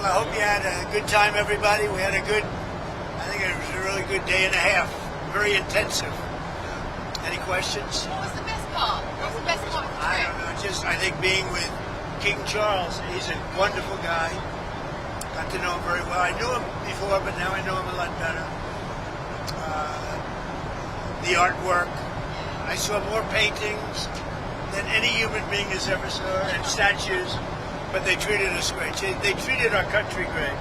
Well, I hope you had a good time, everybody. We had I think it was a really good day and a half. Very intensive. Any questions? What was the best part? What was the best part of the I trip? don't know. I think being with King Charles. He's a wonderful guy. Got to know him very well. I knew him before, but now I know him a lot better. The artwork. I saw more paintings than any human being has ever saw, and statues. But they treated us great. They treated our country great.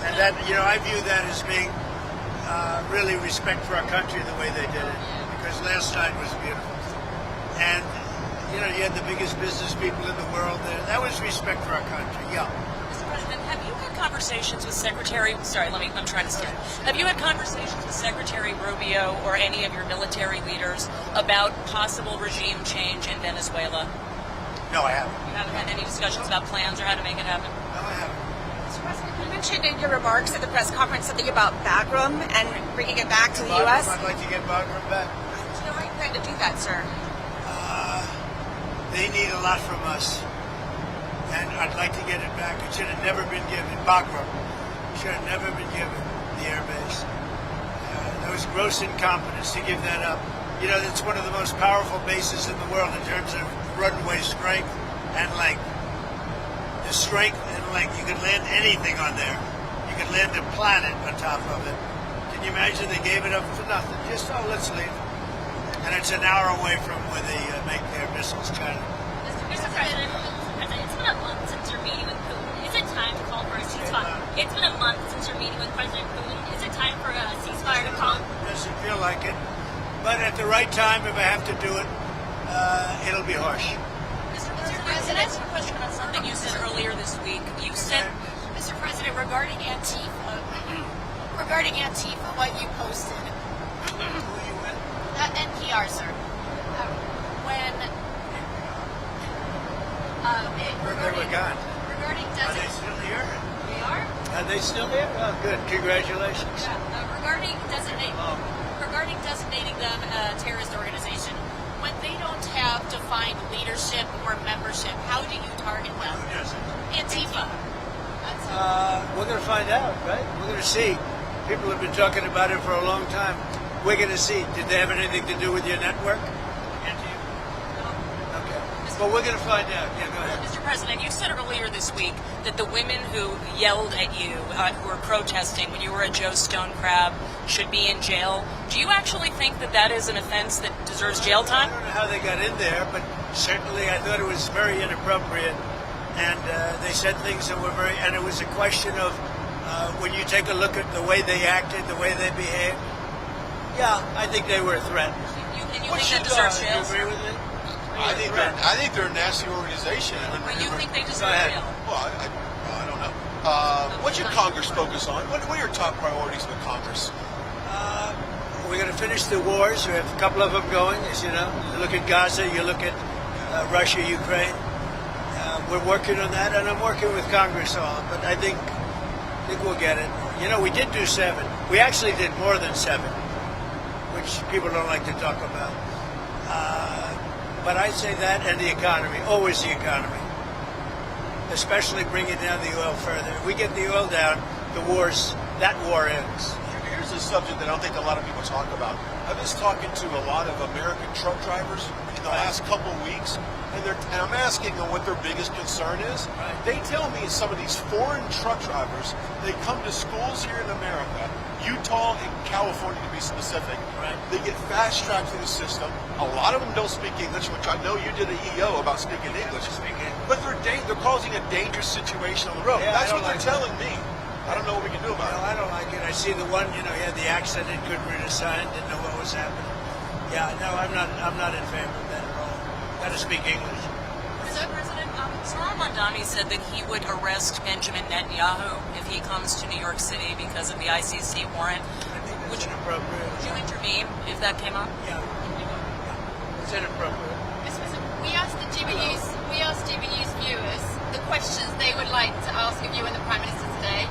And that, I view that as being really respect for our country the way they did it. Because last night was beautiful. And, you had the biggest business people in the world there. That was respect for our country, yeah. Mr. President, have you had conversations with I'm trying to start. Have you had conversations with Secretary Rubio or any of your military leaders about possible regime change in Venezuela? No, I haven't. You haven't had any discussions about plans or how to make it happen? No, I haven't. Mr. President, you mentioned in your remarks at the press conference something about Bagram and bringing it back to the U.S. I'd like to get Bagram back. Do you plan to do that, sir? They need a lot from us. And I'd like to get it back. It should have never been given. Bagram should have never been given the air base. That was gross incompetence to give that up. It's one of the most powerful bases in the world in terms of runway strength and the strength and you could land anything on there. You could land a planet on top of it. Can you imagine they gave it up for nothing? Just, let's leave. And it's an hour away from where they make their missiles, China. Mr. President, it's been a month since you're meeting with Putin. Is it time to call for a ceasefire? It's been a month since you're meeting with President Putin. Is it time for a ceasefire to call? Doesn't feel like it. But at the right time, if I have to do it, it'll be harsh. Mr. President, a question about something you said earlier this week. You said, Mr. President, regarding Antifa, what you posted, Who you with? NPR, sir, when They were gone. regarding Are they still here? they are? Are they still here? Oh, good. Congratulations. Regarding designating them a terrorist organization, when they don't have defined leadership or membership, how do you target them? Who doesn't? Antifa. We're going to find out, right? We're going to see. People have been talking about it for a long time. We're going to see. Did they have anything to do with your network? Okay. But we're going to find out. Yeah, go ahead. Mr. President, you said earlier this week that the women who yelled at you, who were protesting when you were at Joe Stone Crab, should be in jail. Do you actually think that that is an offense that deserves jail time? I don't know how they got in there, but certainly I thought it was very inappropriate. And they said things that were and it was a question of when you take a look at the way they acted, the way they behaved. Yeah, I think they were a threat. You think that deserves Do jail? you agree with me? I think they're a nasty organization. But you think they deserve ahead. jail? Well, I don't know. What should Congress focus on? What are your top priorities with Congress? We're going to finish the wars. We have a couple of them going, as you know. You look at Gaza, you look at Russia, Ukraine. We're working on that, and I'm working with Congress on. But I think we'll get it. We did do 7. We actually did more than 7, which people don't like to talk about. But I'd say that and the economy, always the economy. Especially bringing down the oil further. If we get the oil down, that war ends. Here's a subject that I don't think a lot of people talk about. I've been talking to a lot of American truck drivers in the last couple of weeks, and I'm asking them what their biggest concern is. Right. They tell me some of these foreign truck drivers, they come to schools here in America, Utah and California to be specific. Right. They get fast-tracked through the system. A lot of them don't speak English, which I know you did an EO about speaking English. But they're causing a dangerous situation on the road. Yeah, That's I what don't they're like telling me. I don't know what we can do about it. I don't like it. I see the one, he had the accent and couldn't read a sign, didn't know what was happening. Yeah, no, I'm not in favor of that at all. Got to speak English. So, President, Salam Mandani said that he would arrest Benjamin Netanyahu if he comes to New York City because of the ICC warrant. I think that's inappropriate. Would you intervene if that came up? Yeah. It's inappropriate. Mr. President, we asked GBU's viewers the questions they would like to ask of you and the Prime Minister today.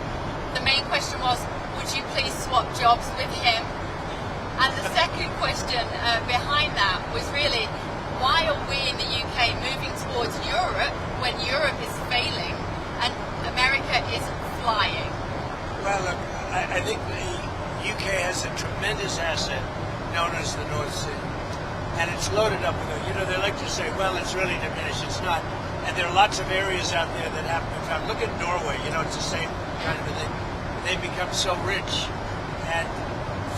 The main question was, would you please swap jobs with him? And the second question behind that was really, why are we in the UK moving towards Europe when Europe is failing and America is it's really diminished. It's not. And there are lots of areas out there that haven't been found. Look at Norway. You know, it's the same kind of a thing. They've become so rich, and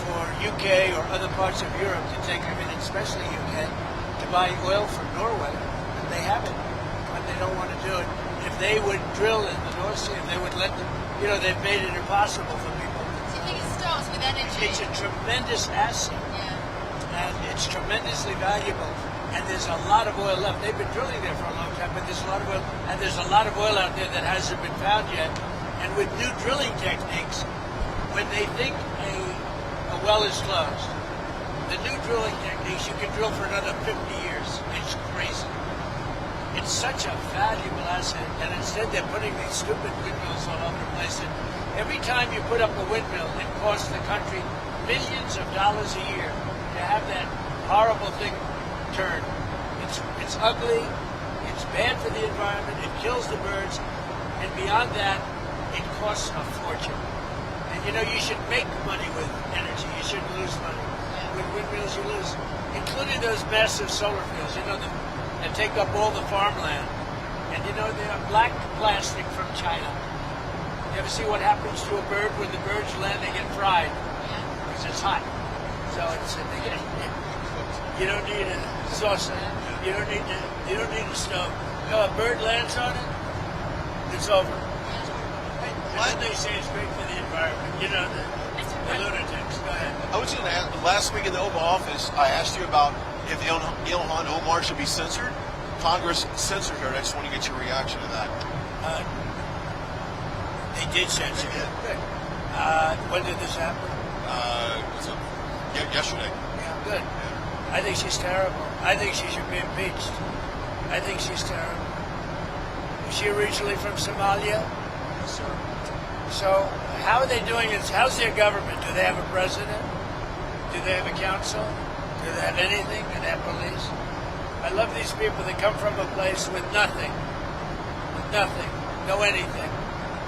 for UK or other parts of Europe to take, I mean, especially UK, to buy oil from Norway, and they haven't, but they don't want to do it. If they would drill in the North Sea, if they would let them, you know, they've made it impossible for people. Do you think it starts with energy? It's a tremendous asset, Yeah. and it's tremendously valuable. And there's a lot of oil left. They've been drilling there for a long time, but there's a lot of oil, and there's a lot of oil out there that hasn't been found yet. And with new drilling techniques, when they think a well is closed, the new drilling techniques, you can drill for another 50 years. It's crazy. It's such a valuable asset, and instead they're putting these stupid windmills all over the place. And every time you put up a windmill, it costs the country millions of dollars a year to have that horrible thing turn. It's ugly. It's bad for the environment. It kills the birds, and beyond that, it costs a fortune. And you know, you should make money with energy. You shouldn't lose money. With windmills, you lose, including those massive solar fields. You know, that take up all the farmland. And you know, they're black plastic from China. You ever see what happens to a bird when the birds land? They get fried because it's hot. So it's you don't need a saucer. You don't need a stove. No, a bird lands on it, it's over. And then they say it's great for the environment. You know, the lunatics. Go ahead. I was going to ask, last week in the Oval Office, I asked you about if Ilhan Omar should be censored. Congress censored her. I just want to get your reaction to that. They did censor her. Good. When did this happen? Yesterday. Yeah, good. I think she's terrible. I think she should be impeached. I think she's terrible. Is she originally from Somalia? Yes, sir. So how are they doing it? How's their government? Do they have a president? Do they have a council? Do they have anything? Do they have police? I love these people that come from a place with nothing, no anything,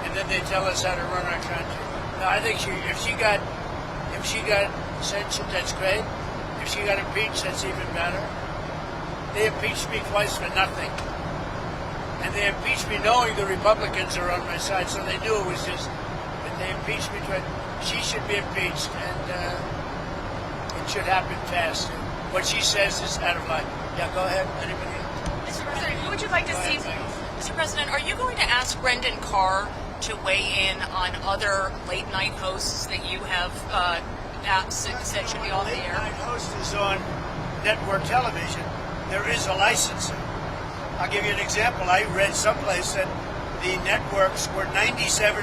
and then they tell us how to run our country. No, I think if she got censured, that's great. If she got impeached, that's even better. They impeached me twice for nothing. And they impeached me knowing the Republicans are on my side, so they knew it was just, but they impeached me twice. She should be impeached, and it should happen fast. What she says is out of line. Yeah, go ahead. Anybody else? Mr. President, Who would you like to see? Mr. President, are you going to ask Brendan Carr to weigh in on other late night hosts that you have said should be off the air? Late night host is on network television. There is a licensing. I'll give you an example. I read someplace that the networks were 97%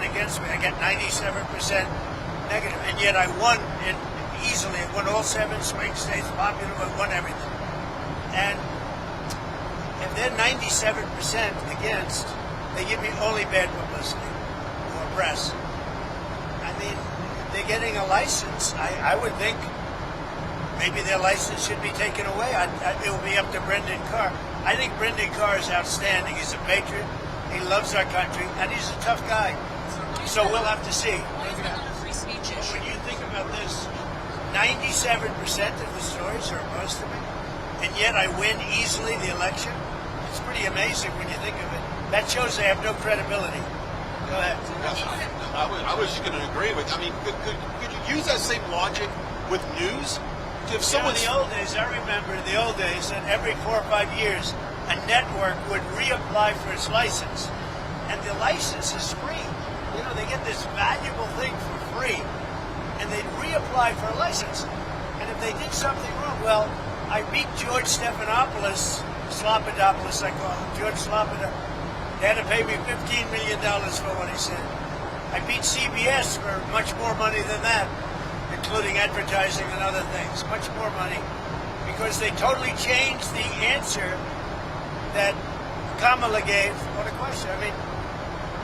against me. I got 97% negative, and yet I won it easily. I won all 7 swing states, popular, I won everything. And if they're 97% against, they give me only bad publicity or press. I mean, they're getting a license. I would think maybe their license should be taken away. It will be up to Brendan Carr. I think Brendan Carr is outstanding. He's a patriot. He loves our country, and he's a tough guy. So we'll have to see. Why is that not a free speech issue? When you think about this, 97% of the stories are opposed to me, and yet I win easily the election. It's pretty amazing when you think of it. That shows they have no credibility. Go ahead. I was just going to agree with. I mean, could you use that same logic with news? If someone in the old days, I remember in the old days that every 4 or 5 years, a network would reapply for its license, and the license is free. You know, they get this valuable thing for free, and they'd reapply for a license. And if they did something wrong, well, I beat George Stephanopoulos, Slopadopoulos, I call him, George Slopadopoulos. They had to pay me $15 million for what he said. I beat CBS for much more money than that, including advertising and other things, much more money, because they totally changed the answer that Kamala gave on a question. I mean,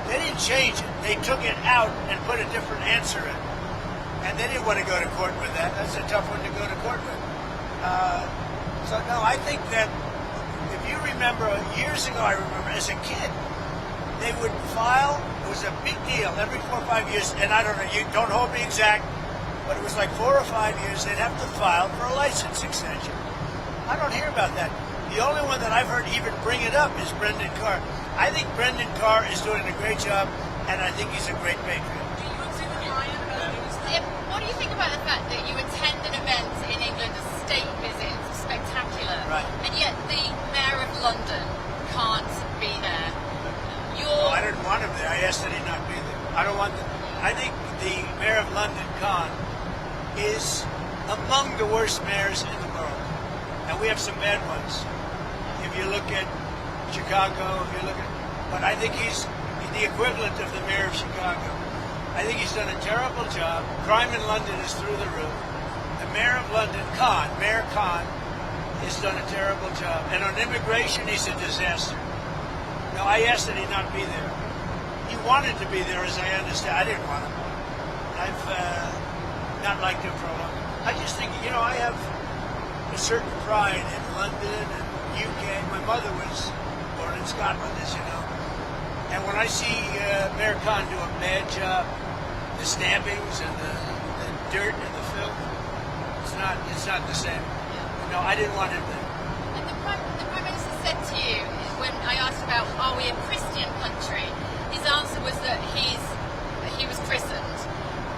they didn't change it. They took it out and put a different answer in. And they didn't want to go to court with that. That's a tough one to go to court with. So, no, I think that if you remember, years ago, I remember, as a kid, they would file, it was a big deal, every 4 or 5 years, and I don't know, you don't hold me exact, but it was like 4 or 5 years, they'd have to file for a license extension. I don't hear about that. The only one that I've heard even bring it up is Brendan Carr. I think Brendan Carr is doing a great job, and I think he's a great patriot. Do you agree with Ryan about news? What do you think about the fact that you attend an event in England, a state visit, it's spectacular, Right. and yet the Mayor of London can't be there? Oh, I didn't want him there. I asked that he not be there. I don't want. I think the Mayor of London, Khan, is among the worst mayors in the world, and we have some bad ones. If you look at Chicago, if you look at, but I think he's the equivalent of the Mayor of Chicago. I think he's done a terrible job. Crime in London is through the roof. The Mayor of London, Mayor Khan, has done a terrible job, and on immigration, he's a disaster. No, I asked that he not be there. He wanted to be there, as I understand. I didn't want him. I've not liked him for a long time. I just think, I have a certain pride in London and UK. My mother was born in Scotland, as you know. And when I see Mayor Khan do a bad job, the stabbings and the dirt and the filth, it's not the same. No, I didn't want him there. And the Prime Minister said to you, when I asked about, are we a Christian country, his answer was that he was christened.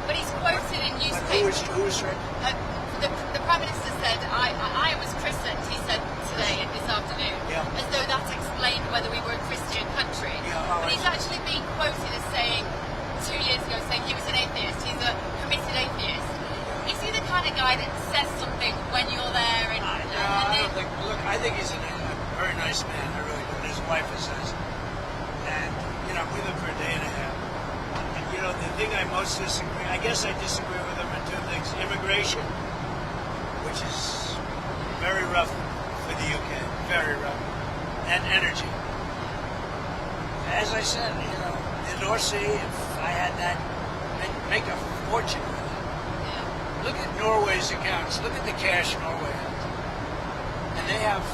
But he's quoted in newspapers. Who was right? The Prime Minister said, I was christened, he said today, this afternoon, as though that explained whether we were a Christian country. But he's actually been quoted as saying, 2 years ago, saying he was an atheist, he's a committed atheist. Is he the kind of guy that says something when you're there? I think he's a very nice man, I really do. And his wife is nice. And, we lived for a day and a half. And, the thing I most disagree, I guess I disagree with him on two things. Immigration, which is very rough for the UK, very rough. And energy. As I said, the North Sea, if I had that, I'd make a fortune with it. Look at Norway's accounts. Look at the cash Norway has. And they have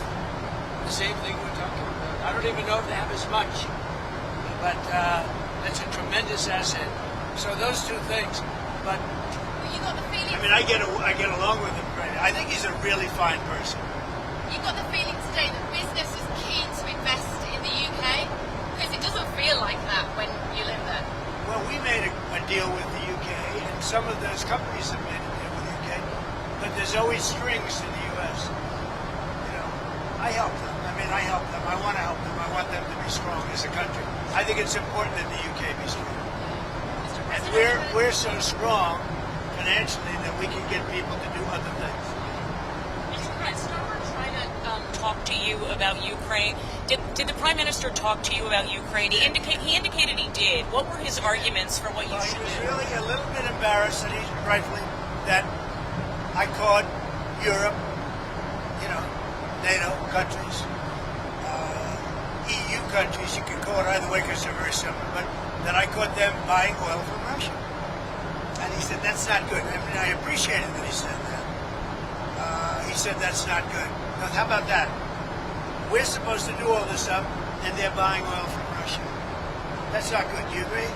the same thing we're talking about. I don't even know if they have as much. But that's a tremendous asset. So those two things. But you got the feeling. I get along with him great. I think he's a really fine person. You got the feeling today that business is keen to invest in the UK? Because it doesn't feel like that when you live there. Well, we made a deal with the UK, and some of those companies have made a deal with the UK, but there's always strings to the US. I help them. I help them. I want to help them. I want them to be strong as a country. I think it's important that the UK be strong. And we're so strong financially that we can get people to do other things. Mr. President, we're trying to talk to you about Ukraine. Did the Prime Minister talk to you about Ukraine? He indicated he did. What were his arguments for what you should do? He was really a little bit embarrassed, and he's rightfully, that I called Europe, NATO countries, EU countries, you can call it either way because they're very similar, but that I caught them buying oil from Russia. And he said, that's not good. I appreciated that he said that. He said, that's not good. Now, how about that? We're supposed to do all this stuff, and they're buying oil from Russia. That's not good. Do you agree?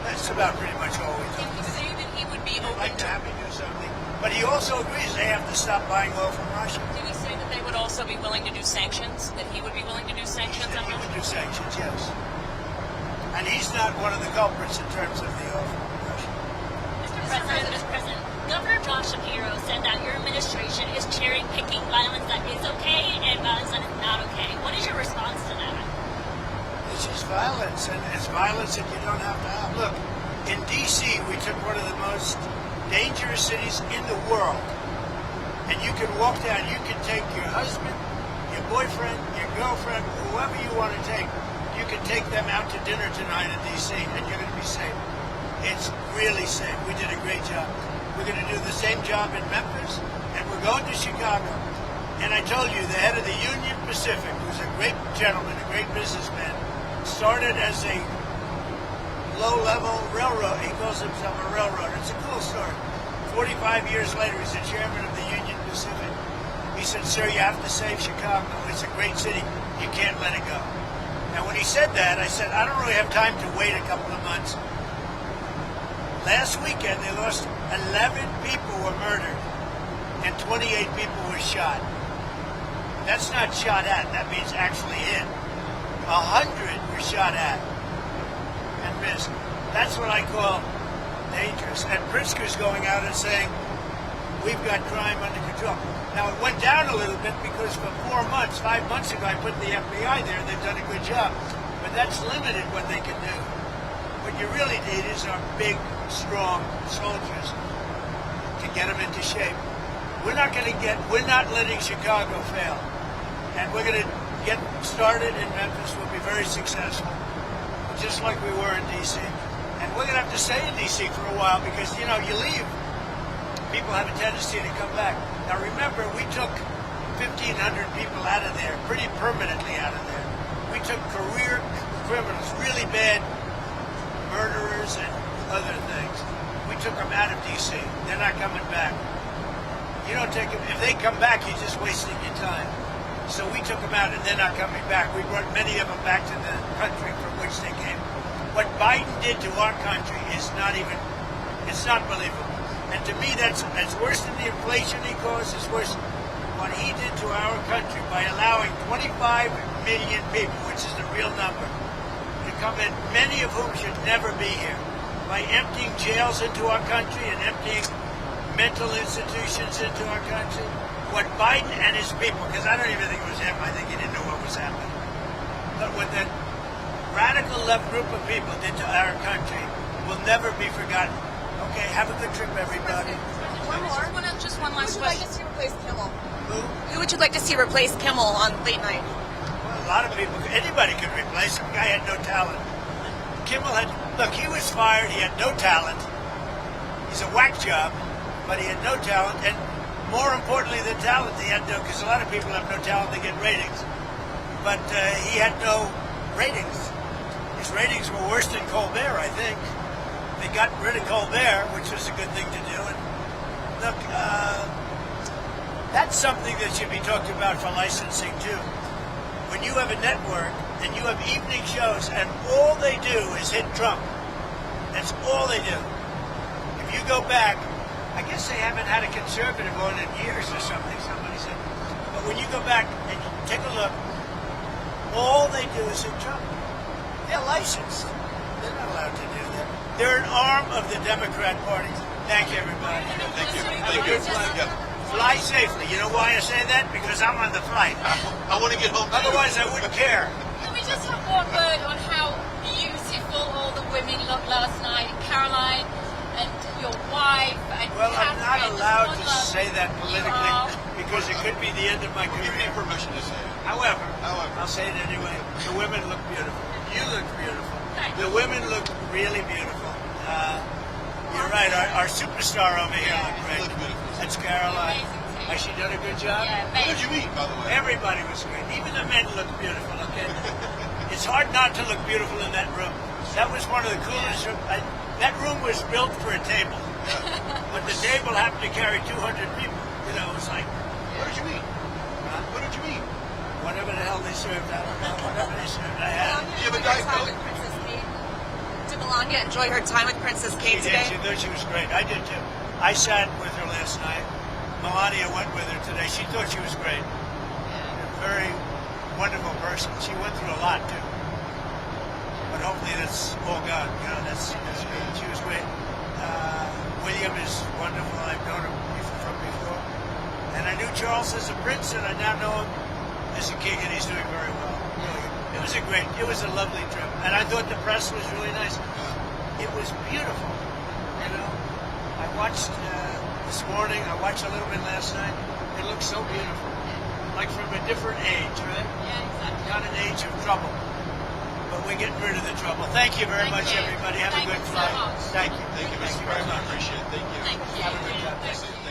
That's about pretty much all we do. Did he say that he would be I'd open like to to... have me do something. But he also agrees they have to stop buying oil from Russia. Did he say that they would also be willing to do sanctions? That he would be willing to do sanctions on He Russia? would do sanctions, yes. And he's not one of the culprits in terms of the oil from Russia. Mr. President, Governor Josh Shapiro said that your administration is cherry-picking violence that is okay and violence that is not okay. What is your response to that? It's just violence, and it's violence that you don't have to have. Look, in D.C., we took one of the most dangerous cities in the world, and you can walk down, you can take your husband, your boyfriend, your girlfriend, whoever you want to take, you can take them out to dinner tonight in D.C., and you're going to be safe. It's really safe. We did a great job. We're going to do the same job in Memphis, and we're going to Chicago. And I told you, the head of the Union Pacific, who's a great gentleman, a great businessman, started as a low-level railroad. He calls himself a railroader. It's a cool story. 45 years later, he's the chairman of the Union Pacific. He said, sir, you have to save Chicago. It's a great city. You can't let it go. And when he said that, I said, I don't really have time to wait a couple of months. Last weekend, they lost 11 people were murdered and 28 people were shot. That's not shot at. That means actually in. 100 were shot at and missed. That's what I call dangerous. And Pritzker's going out and saying, we've got crime under control. Now, it went down a little bit because for 4 months, 5 months ago, I put the FBI there. They've done a good job. But that's limited what they can do. What you really need is our big, strong soldiers to get them into shape. We're not letting Chicago fail. And we're going to get started in Memphis. We'll be very successful, just like we were in D.C. And we're going to have to stay in D.C. for a while because, you leave. People have a tendency to come back. Now, remember, we took 1,500 people out of there, pretty permanently out of there. We took career criminals, really bad murderers and other things. We took them out of D.C. They're not coming back. You don't take them. If they come back, you're just wasting your time. So we took them out, and they're not coming back. We brought many of them back to the country from which they came. What Biden did to our country is it's not believable. And to me, that's worse than the inflation he caused. It's worse what he did to our country by allowing 25 million people, which is the real number, to come in, many of whom should never be here, by emptying jails into our country and emptying mental institutions into our country. What Biden and his people, because I don't even think it was him, I think he didn't know what was happening, but what that radical left group of people did to our country will never be forgotten. Okay, have a good trip, everybody. One more. Just one last Who would you like to question. see replace Kimmel? Who? Who would you like to see replace Kimmel on late night? Well, a lot of people, anybody could replace him. The guy had no talent. Kimmel he was fired, he had no talent. He's a whack job, but he had no talent. And more importantly than talent, he had no, because a lot of people have no talent, they get ratings. But he had no ratings. His ratings were worse than Colbert, I think. They got rid of Colbert, which was a good thing to do. And look, that's something that should be talked about for licensing too. When you have a network and you have evening shows and all they do is hit Trump, that's all they do. If you go back, I guess they haven't had a conservative on in years or something, somebody said. But when you go back and you take a look, all they do is hit Trump. They're licensed. They're not allowed to do that. They're an arm of the Democrat Party. Thank you, everybody. Thank you. Have a Thank good you. flight. Yeah. Fly safely. You know why I say that? Because I'm on the flight. I want to get home. Otherwise, I wouldn't care. Can we just have one word on how beautiful all the women looked last night? Caroline and your wife and Well, I'm not Catherine, allowed to Swan say that You politically are. because it could be the end of my Give me career. permission to say it. However, However. I'll say it anyway. The women look beautiful. You look beautiful. Thank The women look really beautiful. You're right. Our superstar over here looked You great. look beautiful. That's Caroline. Amazing team. Has she done a good job? Yeah, What did amazing. you eat, by the way? Everybody was great. Even the men looked beautiful. Okay, it's hard not to look beautiful in that room. That was one of the coolest rooms. That room was built for a table, but the table happened to carry 200 people. You know, it was like What did you eat? What did you eat? whatever the hell they served. I don't know. Whatever they served, I had. You have a Diet Time Coke? with Princess Kate. Did Melania enjoy her time with Princess Kate She today? did. She thought she was great. I did too. I sat with her last night. Melania went with her today. She thought she was great. A very wonderful person. She went through a lot too. But hopefully that's all gone. You know, that's good. She was great. William is wonderful. I've known him from before. And I knew Charles as a prince, and I now know him as a king, and he's doing very well. Really. It was a lovely trip. And I thought the press was really nice. It was beautiful. You know, I watched this morning. I watched a little bit last night. It looks so beautiful, like from a different age, right? Yeah, exactly. Not an age of trouble, but we're getting rid of the trouble. Thank you very Thank much, you. everybody. Have Thank a good you so flight. much. Thank you. Thank you, Thank Mr. you very President. I much. appreciate it. Thank you. Thank you. Have a good job. Thank Thank you. you.